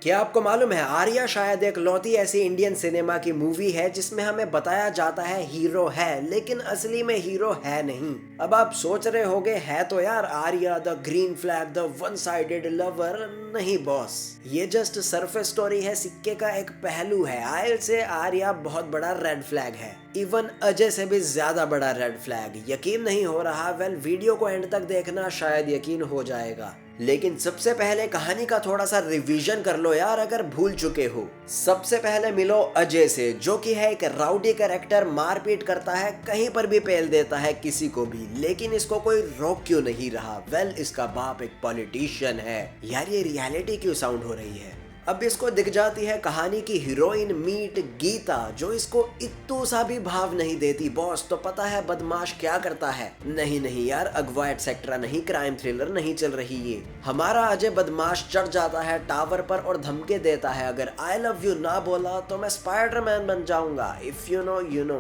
क्या आपको मालूम है आर्या शायद एक लौती ऐसी इंडियन सिनेमा की मूवी है जिसमें हमें बताया जाता है हीरो है लेकिन असली में हीरो है नहीं। अब आप सोच रहे होगे है तो यार Arya the green flag the one sided lover. नहीं बॉस, ये जस्ट सरफेस स्टोरी है, सिक्के का एक पहलू है। आयल से आर्या बहुत बड़ा रेड फ्लैग है, इवन अजय से भी ज्यादा बड़ा रेड फ्लैग। यकीन नहीं हो रहा? वेल वीडियो को एंड तक देखना, शायद यकीन हो जाएगा। लेकिन सबसे पहले कहानी का थोड़ा सा रिवीजन कर लो यार अगर भूल चुके हो। सबसे पहले मिलो अजय से, जो कि है एक राउडी कैरेक्टर, मारपीट करता है, कहीं पर भी पेल देता है किसी को भी, लेकिन इसको कोई रोक क्यों नहीं रहा? वेल इसका बाप एक पॉलिटिशियन है। यार ये रियलिटी क्यों साउंड हो रही है? अब इसको दिख जाती है कहानी की हीरोइन मीट गीता, जो इसको इत्तू सा भी भाव नहीं देती। बॉस तो पता है बदमाश क्या करता है? नहीं नहीं यार, अगवा एटसेट्रा नहीं, क्राइम थ्रिलर नहीं चल रही ये। हमारा अजय बदमाश चढ़ जाता है टावर पर और धमके देता है, अगर आई लव यू ना बोला तो मैं स्पाइडरमैन बन जाऊंगा, if you know you know.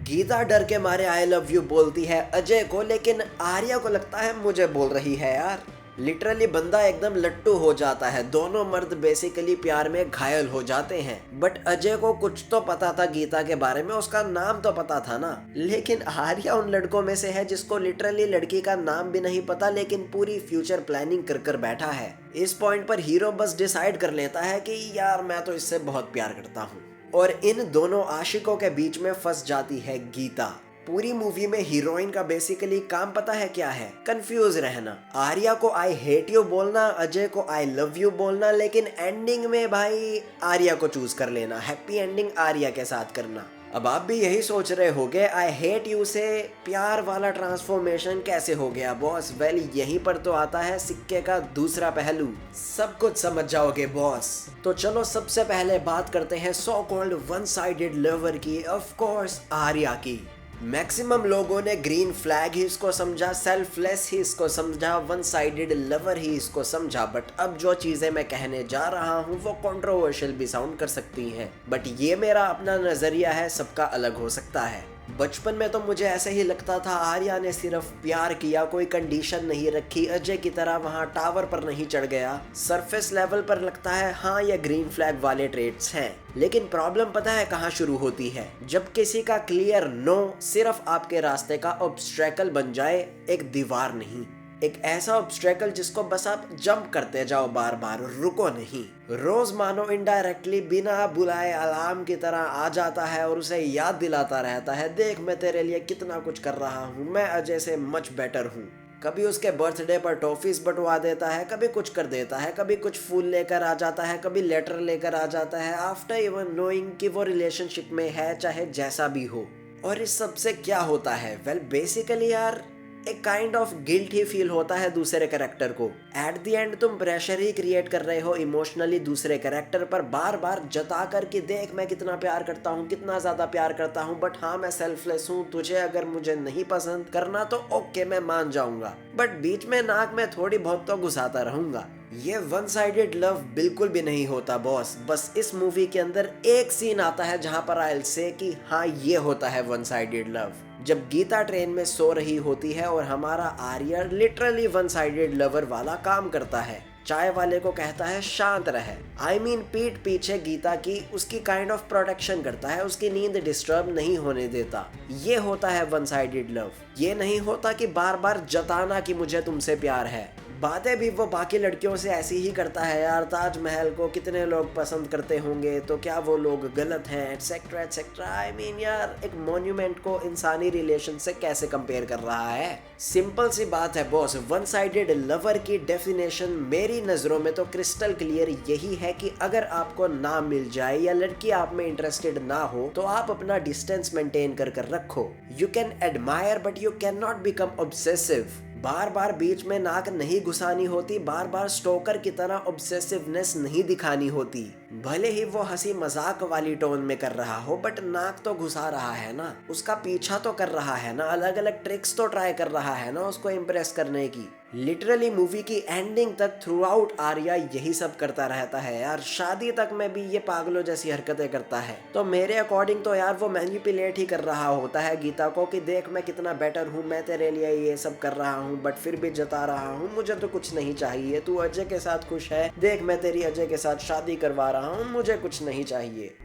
Geeta डर के मारे आई लव यू बोलती है अजय को, लेकिन आर्या को लगता है मुझे बोल रही है यार। लिटरली बंदा एकदम लट्टू हो जाता है। दोनों मर्द बेसिकली प्यार में घायल हो जाते हैं। बट अजय को कुछ तो पता था गीता के बारे में, उसका नाम तो पता था ना। लेकिन आर्या उन लड़कों में से है जिसको लिटरली लड़की का नाम भी नहीं पता, लेकिन पूरी फ्यूचर प्लानिंग कर कर बैठा है। इस पॉइंट पर हीरो बस डिसाइड कर लेता है कि यार मैं तो इससे बहुत प्यार करता हूँ, और इन दोनों आशिकों के बीच में फंस जाती है गीता। पूरी मूवी में हीरोइन का बेसिकली काम पता है क्या है? कंफ्यूज रहना। आर्या को आई हेट यू बोलना, अजय को आई लव यू बोलना, लेकिन एंडिंग में भाई आर्या को चूज कर लेना, हैप्पी एंडिंग आर्या के साथ करना। अब आप भी यही सोच रहे होगे आई हेट यू से प्यार वाला ट्रांसफॉर्मेशन कैसे हो गया बॉस? वेल यहीं पर तो आता है सिक्के का दूसरा पहलू, सब कुछ समझ जाओगे बॉस। तो चलो सबसे पहले बात करते हैं so called one sided lover की, ऑफ कोर्स आर्या की। मैक्सिमम लोगों ने ग्रीन फ्लैग ही इसको समझा, सेल्फलेस ही इसको समझा, वन साइडेड लवर ही इसको समझा। बट अब जो चीजें मैं कहने जा रहा हूँ वो कंट्रोवर्शियल भी साउंड कर सकती हैं, बट ये मेरा अपना नजरिया है, सबका अलग हो सकता है। बचपन में तो मुझे ऐसे ही लगता था आर्या ने सिर्फ प्यार किया, कोई कंडीशन नहीं रखी, अजय की तरह वहाँ टावर पर नहीं चढ़ गया। सरफेस लेवल पर लगता है हाँ ये ग्रीन फ्लैग वाले ट्रेड्स हैं। लेकिन प्रॉब्लम पता है कहाँ शुरू होती है? जब किसी का क्लियर नो सिर्फ आपके रास्ते का ऑब्स्ट्रैकल बन जाए, एक दीवार नहीं, एक ऐसा ऑब्स्ट्रैकल जिसको बस आप जंप करते जाओ बार बार, रुको नहीं। रोज मानो इनडायरेक्टली बिना बुलाए अलार्म की तरह आ जाता है और उसे याद दिलाता रहता है, देख मैं तेरे लिए कितना कुछ कर रहा हूँ, मैं अजय से मच बेटर हूँ। कभी उसके बर्थडे पर टॉफीज बंटवा देता है, कभी कुछ कर देता है, कभी कुछ फूल लेकर आ जाता है, कभी लेटर लेकर आ जाता है, आफ्टर इवन नोइंग कि वो रिलेशनशिप में है चाहे जैसा भी हो। और इस सब से क्या होता है? वेल बेसिकली यार एक kind of guilt he feel होता है दूसरे कैरेक्टर को। एट द एंड तुम प्रेशर ही क्रिएट कर रहे हो इमोशनली दूसरे कैरेक्टर पर, बार बार जता कर कि देख मैं कितना प्यार करता हूँ, कितना ज्यादा प्यार करता हूँ, बट हाँ मैं सेल्फलेस हूँ, तुझे अगर मुझे नहीं पसंद करना तो ओके मैं मान जाऊंगा, बट बीच में नाक में थोड़ी बहुत तो घुसाता रहूंगा। ये वन साइडेड लव बिल्कुल भी नहीं होता बॉस। बस इस मूवी के अंदर एक सीन आता है जहां पर आई विल से कि हाँ ये होता है वन साइडेड लव, जब गीता ट्रेन में सो रही होती है और हमारा Arya literally one sided lover वाला काम करता है। चाय वाले को कहता है शांत रहे, आई मीन पीठ पीछे गीता की उसकी काइंड ऑफ प्रोटेक्शन करता है, उसकी नींद डिस्टर्ब नहीं होने देता। ये होता है वन साइडेड लव। ये नहीं होता कि बार बार जताना कि मुझे तुमसे प्यार है। बातें भी वो बाकी लड़कियों से ऐसी ही करता है यार, ताजमहल को कितने लोग पसंद करते होंगे तो क्या वो लोग गलत हैं, एटसेट्रा एटसेट्रा। आई मीन यार एक मॉन्यूमेंट को इंसानी रिलेशन से कैसे कंपेयर कर रहा है? सिंपल सी बात है बॉस, वन साइडेड लवर की डेफिनेशन मेरी नजरों में तो क्रिस्टल क्लियर यही है कि अगर आपको ना मिल जाए या लड़की आप में इंटरेस्टेड ना हो तो आप अपना डिस्टेंस मेंटेन कर कर रखो। You can admire but you can not become obsessive. बार बार बीच में नाक नहीं घुसानी होती, बार बार स्टोकर की तरह ऑब्सेसिवनेस नहीं दिखानी होती। भले ही वो हंसी मजाक वाली टोन में कर रहा हो, बट नाक तो घुसा रहा है ना, उसका पीछा तो कर रहा है ना, अलग अलग ट्रिक्स तो ट्राई कर रहा है ना उसको इम्प्रेस करने की। लिटरली मूवी की एंडिंग तक थ्रू आउट आर्या यही सब करता रहता है यार, शादी तक में भी ये पागलों जैसी हरकतें करता है। तो मेरे अकॉर्डिंग तो यार वो मैनिपुलेट ही कर रहा होता है गीता को कि देख मैं कितना बेटर हूँ, मैं तेरे लिए ये सब कर रहा हूँ, बट फिर भी जता रहा हूँ, मुझे तो कुछ नहीं चाहिए, तू अजय के साथ खुश है, देख मैं तेरी अजय के साथ शादी करवा रहा हूँ, मुझे कुछ नहीं चाहिए।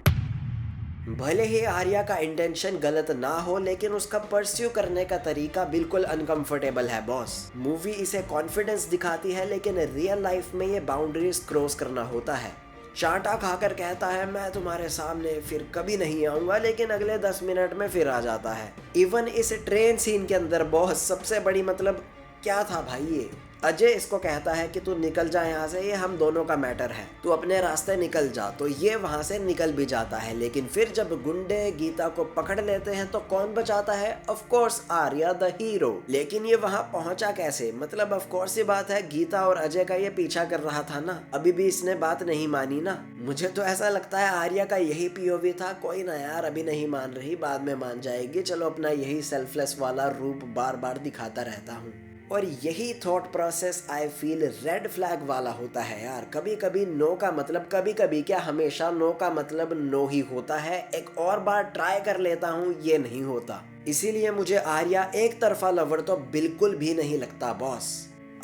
भले ही आर्या का इंटेंशन गलत ना हो, लेकिन उसका परस्यू करने का तरीका बिल्कुल अनकंफर्टेबल है बॉस। मूवी इसे कॉन्फिडेंस दिखाती है, लेकिन रियल लाइफ में ये बाउंड्रीज क्रॉस करना होता है। चांटा खाकर कहता है मैं तुम्हारे सामने फिर कभी नहीं आऊंगा, लेकिन अगले 10 मिनट में फिर आ जाता है। इवन इस ट्रेन सीन के अंदर बॉस सबसे बड़ी मतलब क्या था भाई ये। अजय इसको कहता है कि तू निकल जा यहाँ से, ये हम दोनों का मैटर है, तू अपने रास्ते निकल जा, तो ये वहाँ से निकल भी जाता है। लेकिन फिर जब गुंडे गीता को पकड़ लेते हैं तो कौन बचाता है? Of course Arya the hero. लेकिन ये वहाँ पहुँचा कैसे? मतलब ऑफ कोर्स ये बात है, गीता और अजय का ये पीछा कर रहा था ना, अभी भी इसने बात नहीं मानी ना। मुझे तो ऐसा लगता है आर्या का यही पीओवी था, कोई ना यार अभी नहीं मान रही, बाद में मान जाएगी, चलो अपना यही सेल्फलेस वाला रूप बार बार दिखाता रहता हूँ। और यही thought process I feel red flag वाला होता है यार। कभी कभी नो का मतलब, कभी कभी क्या हमेशा नो का मतलब नो ही होता है। एक और बार ट्राई कर लेता हूँ, ये नहीं होता। इसीलिए मुझे आर्या एक तरफा लवर तो बिल्कुल भी नहीं लगता बॉस।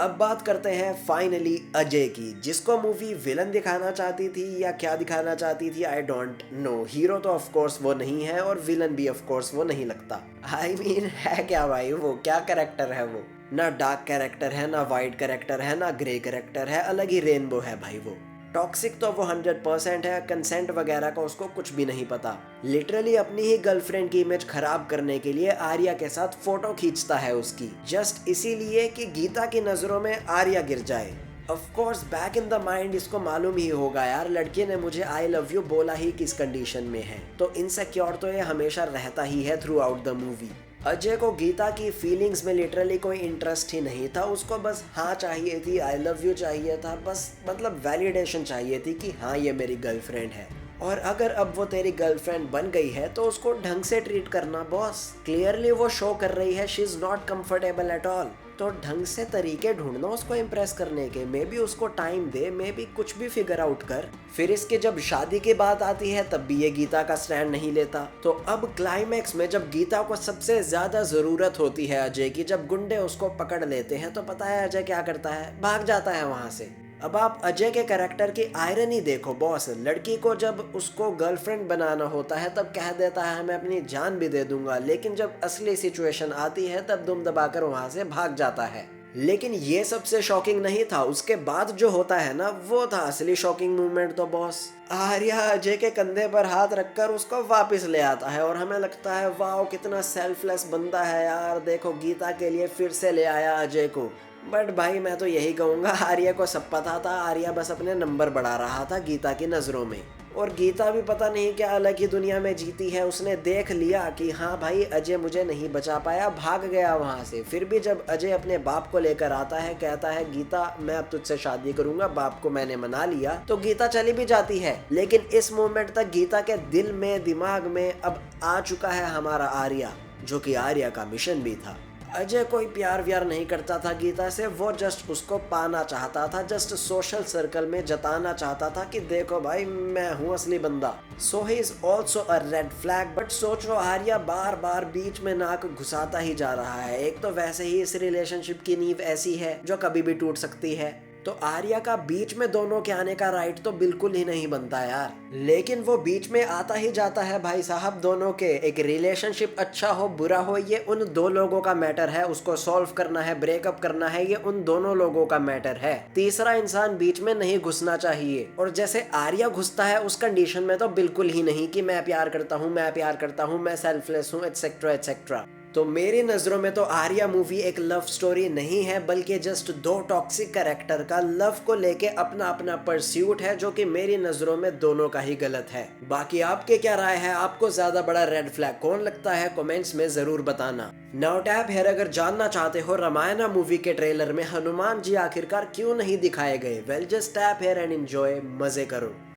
अब बात करते हैं फाइनली अजय की, जिसको मूवी विलन दिखाना चाहती थी या क्या दिखाना चाहती थी आई डोंट नो। हीरो तो ऑफ कोर्स वो नहीं है और विलन भी ऑफ कोर्स वो नहीं लगता। आई मीन है क्या भाई वो, क्या कैरेक्टर है वो? ना डार्क कैरेक्टर है, ना वाइट कैरेक्टर है, ना ग्रे कैरेक्टर है, अलग ही रेनबो है भाई वो। टॉक्सिक तो वो 100% है, कंसेंट वगैरह का उसको कुछ भी नहीं पता। लिटरली अपनी ही गर्लफ्रेंड की इमेज खराब करने के लिए आर्या के साथ फोटो खींचता है उसकी, जस्ट इसीलिए कि गीता की नजरों में आर्या गिर जाए। Of course back in the mind इसको मालूम ही होगा यार, लड़की ने मुझे आई लव यू बोला ही किस कंडीशन में है, तो इनसिक्योर तो ये हमेशा रहता ही है through out the movie. Ajay को गीता की फीलिंग्स में लिटरली कोई इंटरेस्ट ही नहीं था, उसको बस हाँ चाहिए थी, आई लव यू चाहिए था, बस मतलब वैलिडेशन चाहिए थी कि हाँ ये मेरी गर्लफ्रेंड है। और अगर अब वो तेरी गर्लफ्रेंड बन गई है तो उसको ढंग से ट्रीट करना बॉस। क्लियरली वो शो कर रही है she is not comfortable at all, तो ढंग से तरीके ढूंढना उसको इम्प्रेस करने के। मे बी उसको टाइम दे, मे बी कुछ भी फिगर आउट कर। फिर इसके जब शादी की बात आती है तब भी ये गीता का स्टैंड नहीं लेता। तो अब क्लाइमैक्स में जब गीता को सबसे ज्यादा जरूरत होती है अजय की, जब गुंडे उसको पकड़ लेते हैं, तो पता है अजय क्या करता है? भाग जाता है वहां से। अब आप अजय के कैरेक्टर की आयरनी देखो बॉस, लड़की को जब उसको गर्लफ्रेंड बनाना होता है तब कह देता है मैं अपनी जान भी दे दूंगा, लेकिन जब असली सिचुएशन आती है तब दुम दबाकर वहां से भाग जाता है। लेकिन ये सबसे शॉकिंग नहीं था, उसके बाद जो होता है ना वो था असली शॉकिंग मूवमेंट। तो बॉस आर्या अजय के कंधे पर हाथ रखकर उसको वापस ले आता है और हमें लगता है वाह कितना सेल्फलेस बंदा है यार, देखो गीता के लिए फिर से ले आया अजय को। बट भाई मैं तो यही कहूँगा आर्या को सब पता था, आर्या बस अपने नंबर बढ़ा रहा था गीता की नज़रों में। और गीता भी पता नहीं क्या अलग ही दुनिया में जीती है, उसने देख लिया कि हाँ भाई अजय मुझे नहीं बचा पाया, भाग गया वहाँ से। फिर भी जब अजय अपने बाप को लेकर आता है, कहता है गीता मैं अब तुझसे शादी करूंगा, बाप को मैंने मना लिया, तो गीता चली भी जाती है। लेकिन इस मोमेंट तक गीता के दिल में दिमाग में अब आ चुका है हमारा आर्या, जो कि आर्या का मिशन भी था। अजय कोई प्यार व्यार नहीं करता था गीता से, वो जस्ट उसको पाना चाहता था, जस्ट सोशल सर्कल में जताना चाहता था कि देखो भाई मैं हूँ असली बंदा। So he is also a red flag. But सोचो आर्या बार बार बीच में नाक घुसाता ही जा रहा है। एक तो वैसे ही इस रिलेशनशिप की नींव ऐसी है जो कभी भी टूट सकती है, तो आर्या का बीच में दोनों के आने का राइट तो बिल्कुल ही नहीं बनता यार। लेकिन वो बीच में आता ही जाता है भाई साहब दोनों के। एक रिलेशनशिप अच्छा हो बुरा हो ये उन दो लोगों का मैटर है, उसको सॉल्व करना है, ब्रेकअप करना है, ये उन दोनों लोगों का मैटर है। तीसरा इंसान बीच में नहीं घुसना चाहिए। और जैसे आर्या घुसता है उस कंडीशन में तो बिल्कुल ही नहीं कि मैं प्यार करता हूँ, मैं प्यार करता हूँ, मैं सेल्फलेस हूँ, एटसेट्रा एटसेट्रा। तो मेरी नज़रों में तो आर्या मूवी एक लव स्टोरी नहीं है, बल्कि जस्ट दो टॉक्सिक कैरेक्टर का लव को लेके अपना अपना परस्यूट है, जो कि मेरी नज़रों में दोनों का ही गलत है। बाकी आपके क्या राय है? आपको ज्यादा बड़ा रेड फ्लैग कौन लगता है? कमेंट्स में जरूर बताना। नाउ टैप हेयर अगर जानना चाहते हो रामायणा मूवी के ट्रेलर में हनुमान जी आखिरकार क्यों नहीं दिखाए गए, well just tap here and enjoy, मजे करो।